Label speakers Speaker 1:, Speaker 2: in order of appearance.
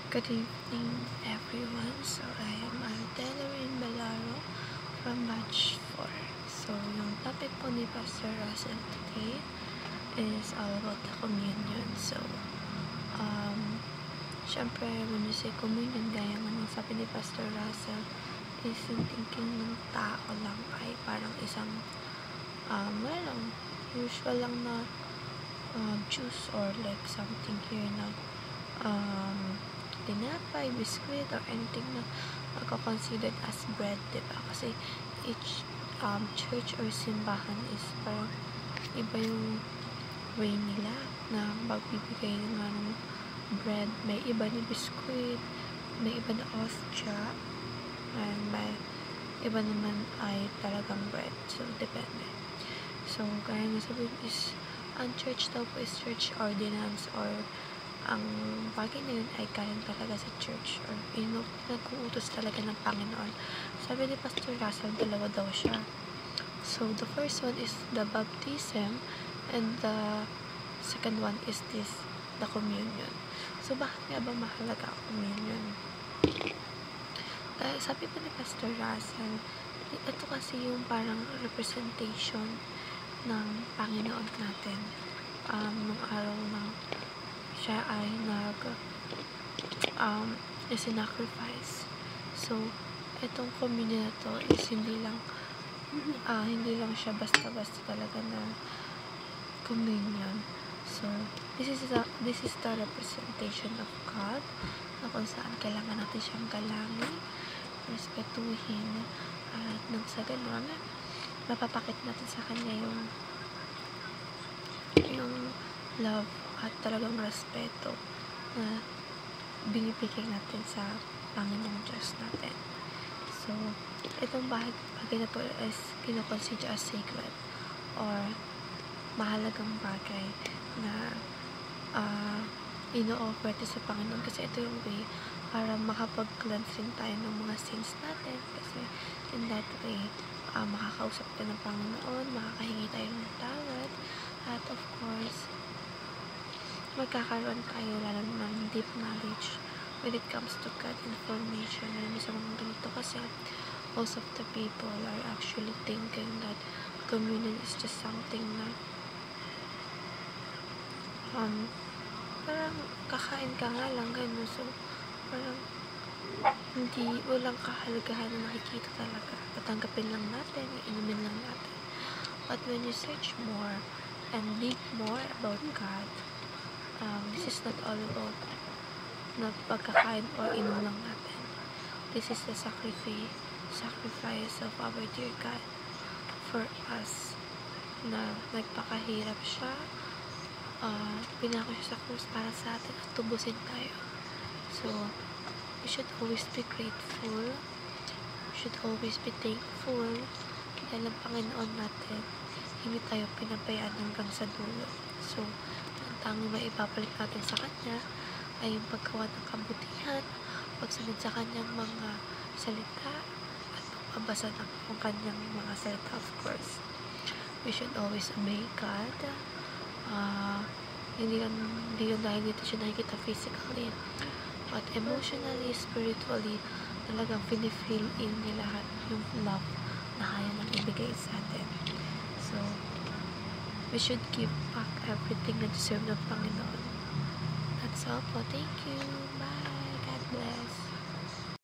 Speaker 1: Good evening, everyone. So, I am Aldelarine Balaro from Batch 4. So, yung topic po ni Pastor Russell today is all about the communion. So, syempre, when you say communion, gaya nga ng sabi ni Pastor Russell, is yung thinking ng tao lang ay parang isang, usual lang na juice or like something here na, tinapay, biscuit, or anything na considered as bread, diba? Kasi each church or simbahan is parang iba yung way nila na magbibigay nga ng bread. May iba ni biscuit, may iba na ostya, and may iba naman ay talagang bread. So, depende. So, kaya nga sabihin is, ang church daw po is church ordinance, or ang bagay na yun ay galing talaga sa church, or nag-uutos talaga ng Panginoon. Sabi ni Pastor Russell, dalawa daw siya. So, the first one is the baptism, and the second one is the communion. So, bakit nga ba mahalaga ang communion? Sabi pa ni Pastor Russell, ito kasi yung parang representation ng Panginoon natin nung araw na siya ay sacrifice. So, itong communion na to is hindi lang siya basta-basta talaga na communion. So, this is the representation of God, na kung saan kailangan natin siyang galangin, respetuhin, at nang sa ganun, mapapakit natin sa kanya yung love at talagang respeto na binibigay natin sa Panginoong Diyos natin. So, itong bagay na to is kinoconsider as sacred or mahalagang bagay na ino-offer sa Panginoon, kasi ito yung way para makapag-cleansing tayo ng mga sins natin, kasi in that way makakausap tayo ng Panginoon, makakahingi tayo ng tawad, at of course magkakaroon tayo lalo ng deep knowledge when it comes to God information. Alam mo sa mga ganito, kasi most of the people are actually thinking that communion is just something na parang kakain ka nga lang, gano'n. So, parang walang kahalagahan na nakikita talaga. Tatanggapin lang natin, inumin lang natin. But when you search more and dig more about God, this is not all about na pagkakain or inom lang natin. This is the sacrifice of our dear God for us, na nagpakahirap siya, pinako siya sa krus para sa atin at tubusin tayo. So, we should always be grateful, we should always be thankful, dahil ang Panginoon natin hindi tayo pinabayaan hanggang sa dulo. So, ang tanging maibabalik natin sa Kanya ay yung paggawa ng kabutihan, pagsunod sa Kanyang mga salita, at pagbabasa ng Kanyang mga salita, of course. We should always obey God. Hindi lang dahil dito siya nakikita physically, but emotionally, spiritually, talagang pinifeel in niya lahat yung love na kaya nang ibigay sa atin. So, we should give back everything na deserve ng Panginoon. That's all po. Thank you.